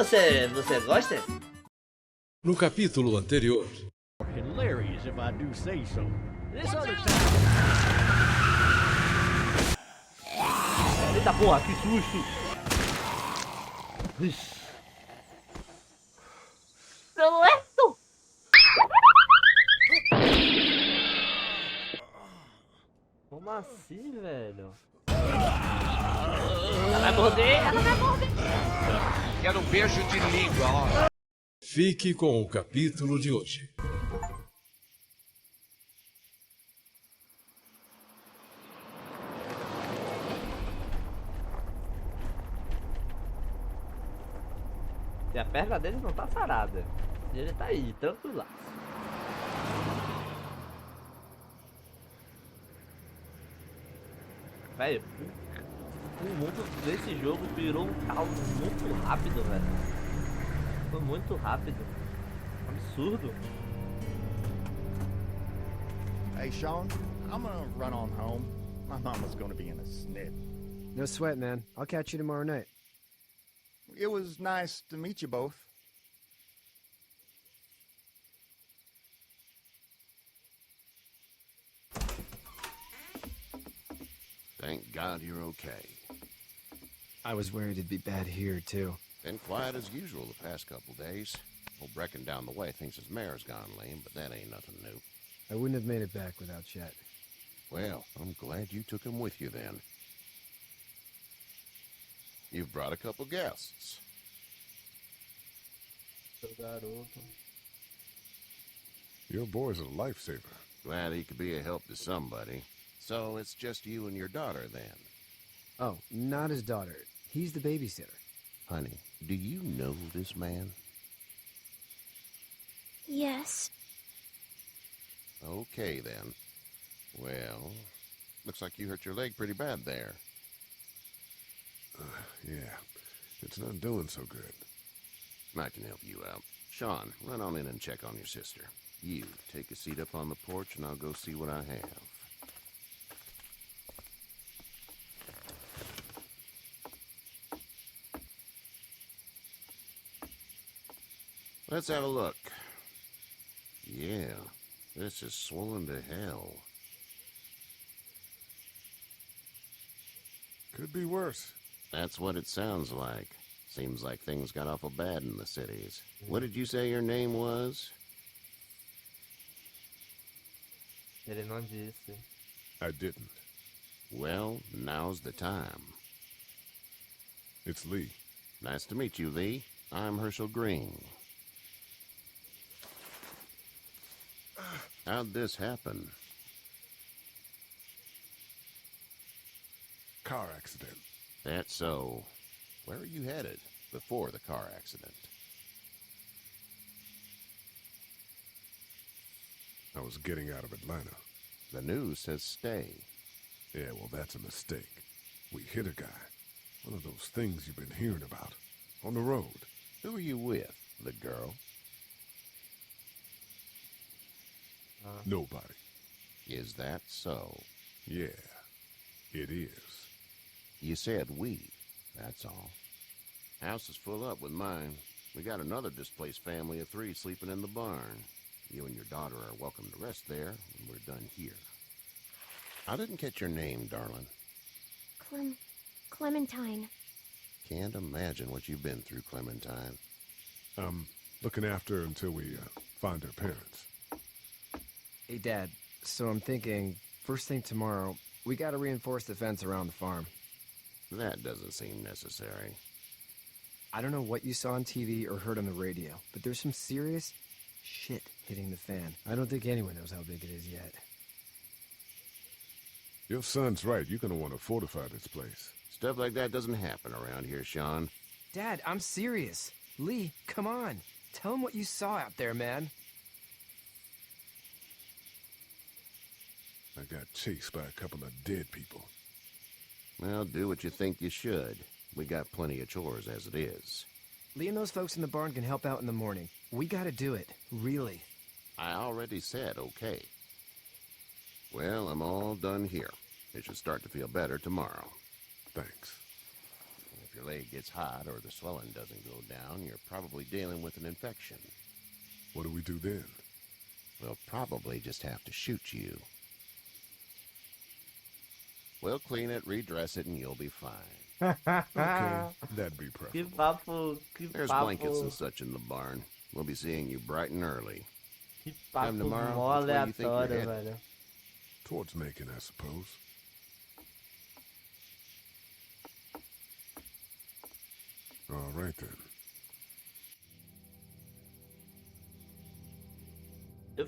você gosta? No capítulo anterior. Hilarious if I do say so. This other time. Eita porra, que susto! Ixi. Certo! Como assim, velho? Ela vai morder! Ela vai morder! Quero um beijo de língua, ó. Fique com o capítulo de hoje. E a perna dele não tá sarada. E ele tá aí, tranquilo. Velho, o mundo desse jogo virou um caos muito rápido, velho. Foi muito rápido. Absurdo. Hey, Sean, I'm gonna run on home. My mama's gonna be in a snit. No sweat, man. I'll catch you tomorrow night. It was nice to meet you both. Thank God you're okay. I was worried it'd be bad here, too. Been quiet as usual the past couple days. Old Brecken down the way thinks his mare's gone lame, but that ain't nothing new. I wouldn't have made it back without Chet. Well, I'm glad you took him with you then. You've brought a couple guests. Your boy's a lifesaver. Glad he could be a help to somebody. So it's just you and your daughter then? Oh, not his daughter. He's the babysitter. Honey, do you know this man? Yes. Okay then. Well, looks like you hurt your leg pretty bad there. Yeah, it's not doing so good. I can help you out. Sean, run on in and check on your sister. You, take a seat up on the porch and I'll go see what I have. Let's have a look. Yeah, this is swollen to hell. Could be worse. That's what it sounds like. Seems like things got awful bad in the cities. What did you say your name was? Ele não disse. I didn't. Well, now's the time. It's Lee. Nice to meet you, Lee. I'm Herschel Green. How'd this happen? Car accident. That's so. Where are you headed before the car accident? I was getting out of Atlanta. The news says stay. Yeah, well, that's a mistake. We hit a guy. One of those things you've been hearing about. On the road. Who are you with? The girl? Nobody. Is that so? Yeah, it is. You said we. That's all. House is full up with mine. We got another displaced family of 3 sleeping in the barn. You and your daughter are welcome to rest there when we're done here. I didn't catch your name, darling. Clementine. Can't imagine what you've been through, Clementine. I'm looking after her until we find her parents. Hey, Dad. So I'm thinking, first thing tomorrow, we gotta reinforce the fence around the farm. That doesn't seem necessary. I don't know what you saw on TV or heard on the radio, but there's some serious shit hitting the fan. I don't think anyone knows how big it is yet. Your son's right. You're gonna want to fortify this place. Stuff like that doesn't happen around here, Sean. Dad, I'm serious. Lee, come on. Tell him what you saw out there, man. I got chased by a couple of dead people. Well, do what you think you should. We got plenty of chores as it is. Lee and those folks in the barn can help out in the morning. We gotta do it. Really. I already said okay. Well, I'm all done here. It should start to feel better tomorrow. Thanks. if your leg gets hot or the swelling doesn't go down, you're probably dealing with an infection. What do we do then? We'll probably just have to shoot you. We'll clean it, redress it, and you'll be fine. Okay, that'd be Que preferable. papo, que There's papo, blankets and such in the barn. We'll be seeing you bright and early. que Come papo tomorrow, mó which way you think you're aleatório, headed? velho. Towards Macon, I suppose. All right then. Eu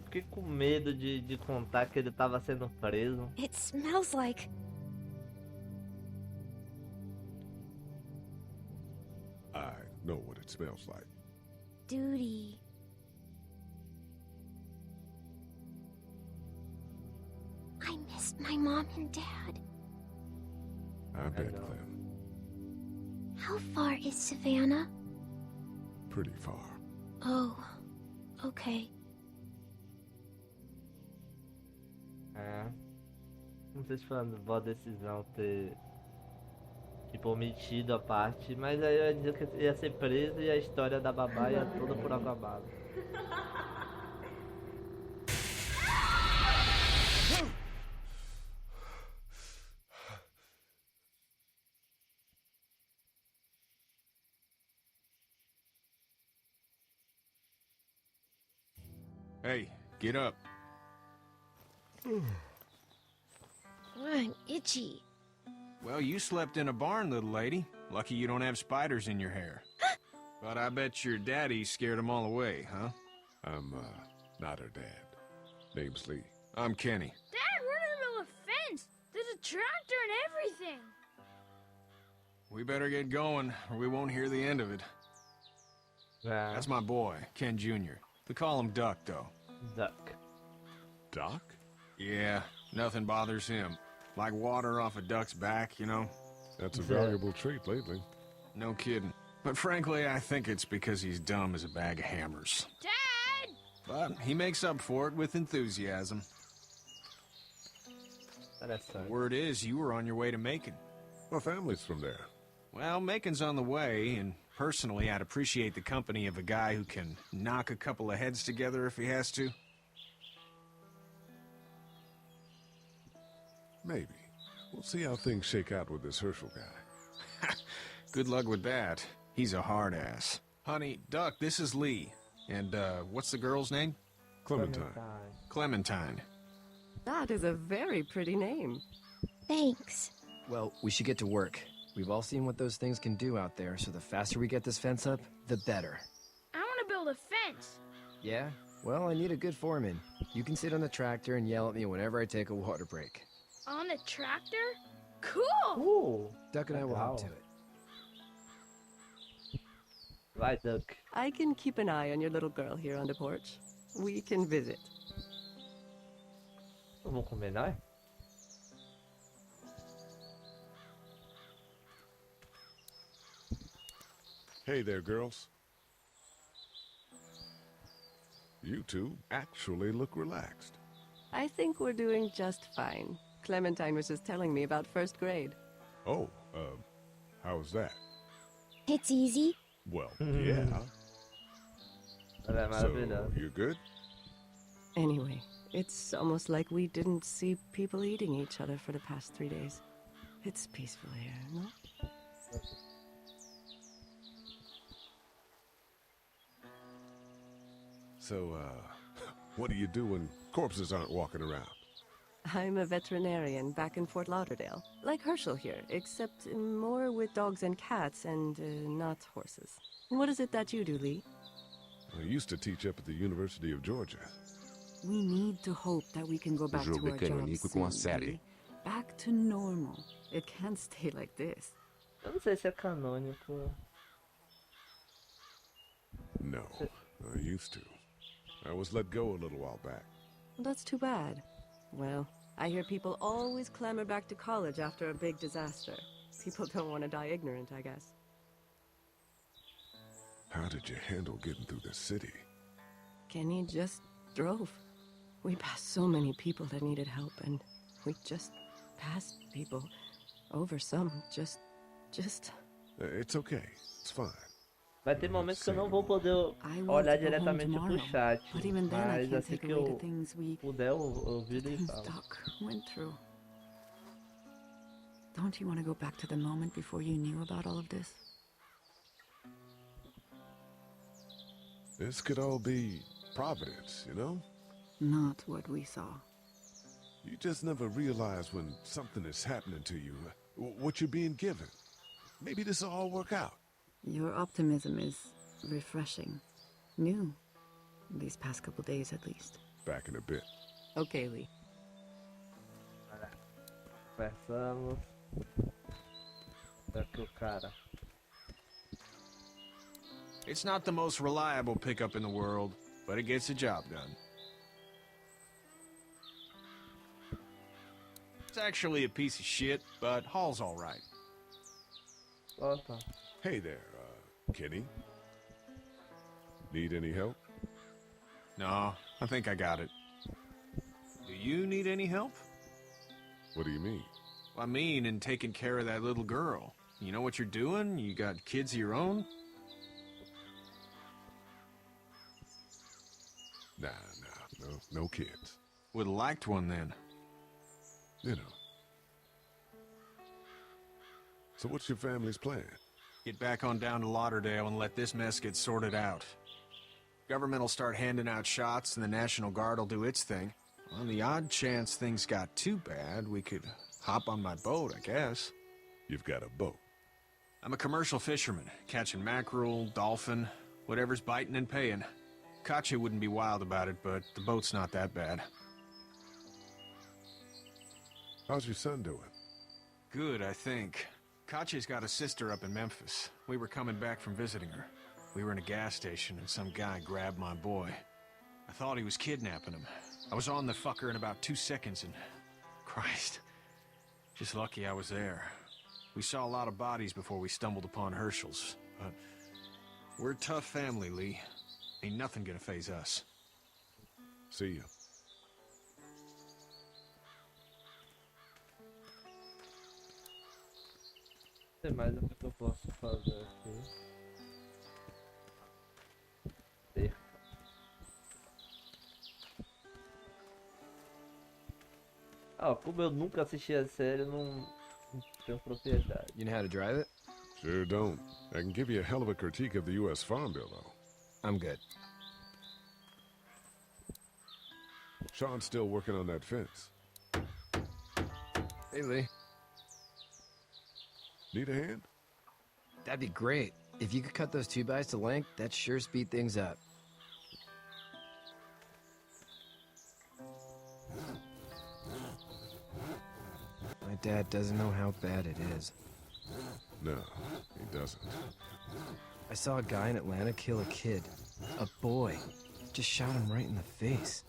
fiquei com medo de contar que ele tava sendo preso. It smells like... I know what it smells like. duty. I missed my mom and dad. I bet, know. Clem. How far is Savannah? Pretty far. Oh, okay. É. Não sei se foi uma boa decisão ter, tipo, omitido a parte, mas aí eu ia dizer que ia ser preso e a história da babá ia toda por água abaixo. Hey, get up. I'm itchy. Well, you slept in a barn, little lady. Lucky you don't have spiders in your hair. But I bet your daddy scared them all away, huh? I'm, not her dad. Name's Lee. I'm Kenny. Dad, we're in the middle of a fence. There's a tractor and everything. We better get going, or we won't hear the end of it. É. That's my boy, Ken Jr. We call him Duck, though. Duck. Doc? Yeah, nothing bothers him. Like water off a duck's back, you know? That's a valuable trait lately. No kidding. But frankly, I think it's because he's dumb as a bag of hammers. Dad! But he makes up for it with enthusiasm. Interessante. Word is, you were on your way to Macon. My family's from there. Well, Macon's on the way, and personally, I'd appreciate the company of a guy who can knock a couple of heads together if he has to. Maybe. We'll see how things shake out with this Herschel guy. Good luck with that. He's a hard ass. Honey, Duck, this is Lee. And, what's the girl's name? Clementine. Clementine. That is a very pretty name. Thanks. Well, we should get to work. We've all seen what those things can do out there, so the faster we get this fence up, the better. I want to build a fence. Yeah? Well, I need a good foreman. You can sit on the tractor and yell at me whenever I take a water break. On the tractor? Cool! Ooh. Duck and I will hop to Legal. it. Vai, Duck. I can keep an eye on your little girl here on the porch. We can visit. Vamos combinar? Hey there, girls. You two actually look relaxed. I think we're doing just fine. Clementine was just telling me about first grade. Oh, how's that? It's easy. Well, yeah. Ela é So, maravilhosa. you good? Anyway, it's almost like we didn't see people eating each other for the past 3 days. It's peaceful here, no? So, what do you do when corpses aren't walking around? I'm a veterinarian back in Fort Lauderdale. Like Herschel here, except more with dogs and cats and not horses. What is it that you do, Lee? I used to teach up at the University of Georgia. We need to hope that we can go back to our jobs soon, Lee. Back to normal. It can't stay like this. Eu não sei se é canônico. No, I used to. I was let go a little while back. Well, that's too bad. Well, I hear people always clamor back to college after a big disaster. People don't want to die ignorant, I guess. How did you handle getting through the city? Kenny just drove. We passed so many people that needed help, and we just passed people over some, just Just... It's okay. It's fine. Vai ter momentos que eu não vou poder olhar diretamente pro chat, mas assim que eu puder eu viro e falo. Doc went through. Don't you want to go back to the moment before you knew about all of this? This could all be providence, you know? Not what we saw. You just never realize when something is happening to you, what you're being given. Maybe this will all work out. Your optimism is refreshing. New. These past couple days, at least. Back in a bit. Okay, Lee. Conversamos. Daqui o cara. It's not the most reliable pickup in the world, but it gets the job done. It's actually a piece of shit, but Hall's all right. Hey there, Kenny. Need any help? No, I think I got it. Do you need any help? What do you mean? I mean, in taking care of that little girl. You know what you're doing? You got kids of your own? Nah, no kids. Would've liked one then. You know. So what's your family's plan? Get back on down to Lauderdale and let this mess get sorted out. Government will start handing out shots and the National Guard will do its thing. On the odd chance things got too bad, we could hop on my boat, I guess. You've got a boat? I'm a commercial fisherman, catching mackerel, dolphin, whatever's biting and paying. Katya wouldn't be wild about it, but the boat's not that bad. How's your son doing? Good, I think. Katya's got a sister up in Memphis. We were coming back from visiting her. We were in a gas station and some guy grabbed my boy. I thought he was kidnapping him. I was on the fucker in about 2 seconds and... Christ. Just lucky I was there. We saw a lot of bodies before we stumbled upon Herschel's. But we're a tough family, Lee. Ain't nothing gonna faze us. See ya. Tem mais o que eu posso fazer aqui. Como eu nunca assisti a série, não tenho propriedade. You know how to drive it? Sure don't. I can give you a hell of a critique of the U.S. Farm Bill, though. I'm good. Sean's still working on that fence. Hey, Lee. Need a hand? That'd be great. If you could cut those 2x to length, that'd sure speed things up. My dad doesn't know how bad it is. No, he doesn't. I saw a guy in Atlanta kill a kid. A boy. Just shot him right in the face.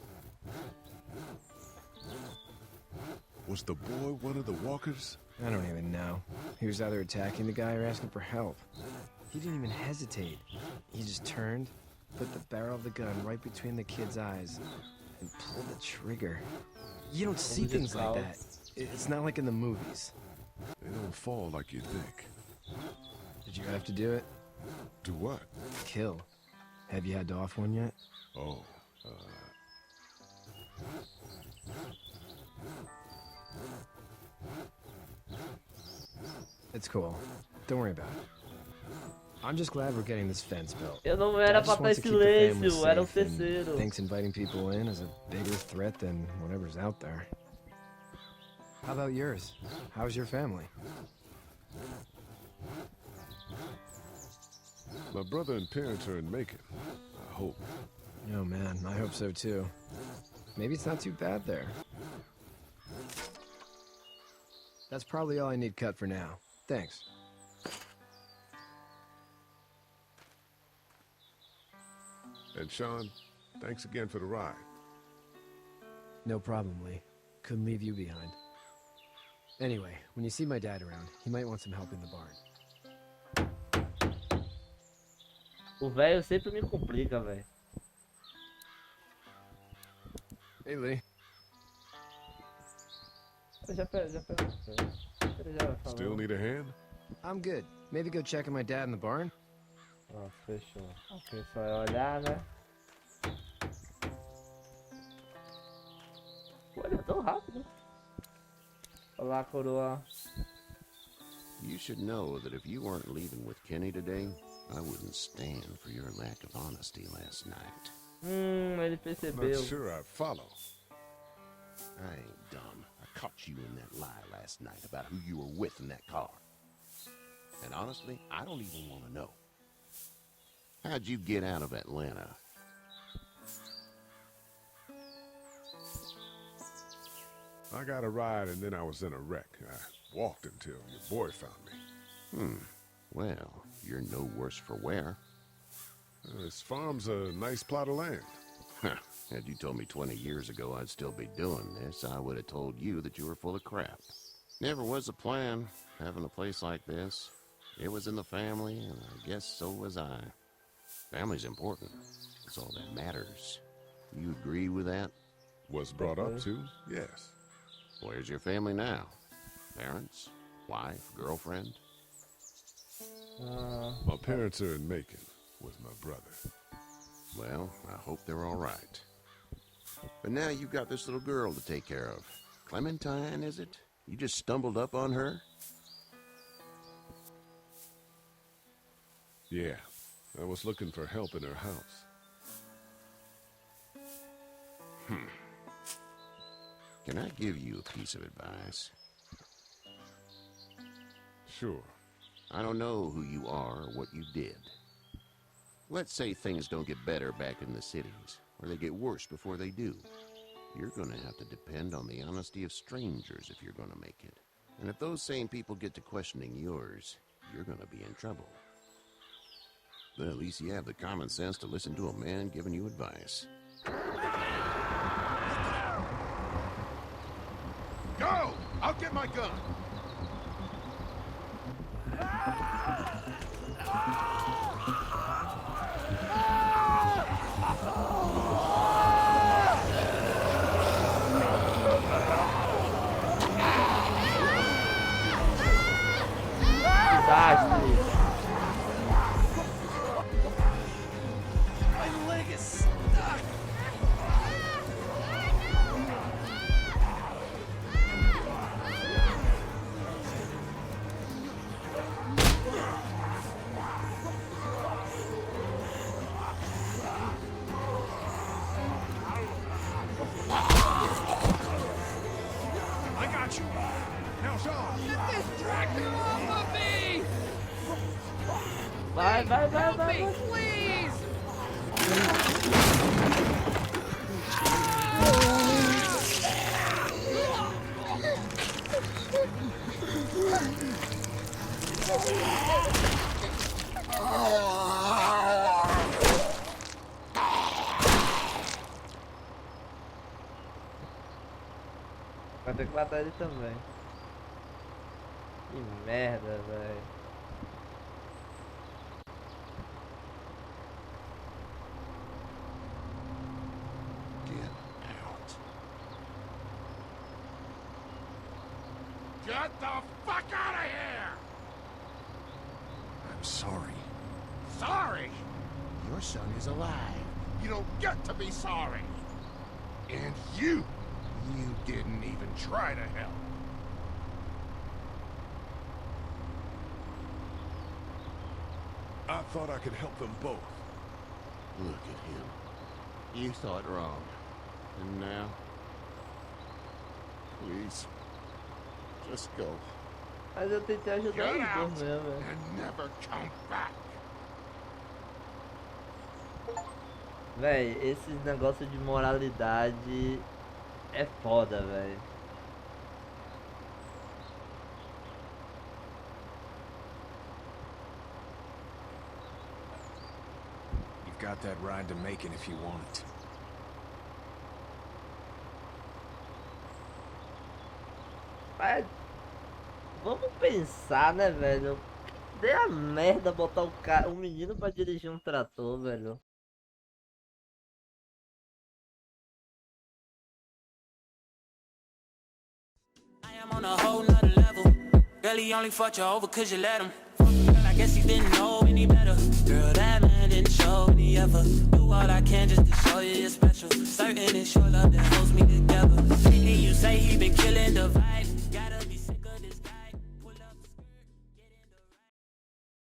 Was the boy one of the walkers? I don't even know. He was either attacking the guy or asking for help. He didn't even hesitate. He just turned, put the barrel of the gun right between the kid's eyes, and pulled the trigger. You don't see things like that. It's not like in the movies. They don't fall like you think. Did you have to do it? Do what? Kill. Have you had to off one yet? Oh, It's cool. Don't worry about it. I'm just glad we're getting this fence built. Eu não era pra estar em silêncio, era o terceiro. Thinks inviting people in is a bigger threat than whatever's out there. How about yours? How's your family? my brother and parents are in Macon. I hope. Oh man, I hope so too. Maybe it's not too bad there. That's probably all I need cut for now. Thanks. And Sean, thanks again for the ride. No problem, Lee. Couldn't leave you behind. Anyway, when you see my dad around, he might want some help in the barn. O velho sempre me complica, velho. Hey, Lee. Já pega. Still need a hand? I'm good. Maybe go check on my dad in the barn? Nossa, fechou. Ok, só é olhar, né? Olha, tão rápido. Olá, coroa. You should know that if you weren't leaving with Kenny today, I wouldn't stand for your lack of honesty last night. Ele percebeu. Not sure I follow. I ain't dumb. I caught you in that lie last night about who you were with in that car. And honestly, I don't even want to know. How'd you get out of Atlanta? I got a ride and then I was in a wreck. I walked until your boy found me. Well, you're no worse for wear. This farm's a nice plot of land. Had you told me 20 years ago I'd still be doing this, I would have told you that you were full of crap. Never was a plan, having a place like this. It was in the family, and I guess so was I. Family's important. It's all that matters. You agree with that? Was brought up to, yes. Where's your family now? Parents? Wife? Girlfriend? My parents are in Macon with my brother. Well, I hope they're all right. But now you've got this little girl to take care of. Clementine, is it? You just stumbled up on her? Yeah, I was looking for help in her house. Can I give you a piece of advice? Sure. I don't know who you are or what you did. Let's say things don't get better back in the cities, or they get worse before they do. You're gonna have to depend on the honesty of strangers if you're gonna make it. And if those same people get to questioning yours, you're gonna be in trouble. But at least you have the common sense to listen to a man giving you advice. Go! I'll get my gun! My leg is stuck! I got you! Now, Sean! Get this tractor off of me! Vai, vai, vai, Help vai, me, vai. please! Vai ter que matar ele também. Que merda, velho. Get out. Get the fuck out of here! I'm sorry. Sorry? Your son is alive. You don't get to be sorry. And you didn't even try to help. I thought I could help them both. Look at him. You thought wrong. And now? Please, just go. Mas eu tentei ajudar Get os out dois mesmo, velho. and never come back. Véi, esses negócios de moralidade é foda, velho. You've got that ride to Macon if you want it. Mas vamos pensar, né, velho? Dê a merda botar um menino pra dirigir um trator, velho. I am on a whole nother level. Girl, he only fucked you over cause you let him. Girl, I guess he didn't know any better. Girl, that man didn't show any ever. Do all I can just to show you you're special. Certain it's your love that holds me together. And you say he been killing the vibe.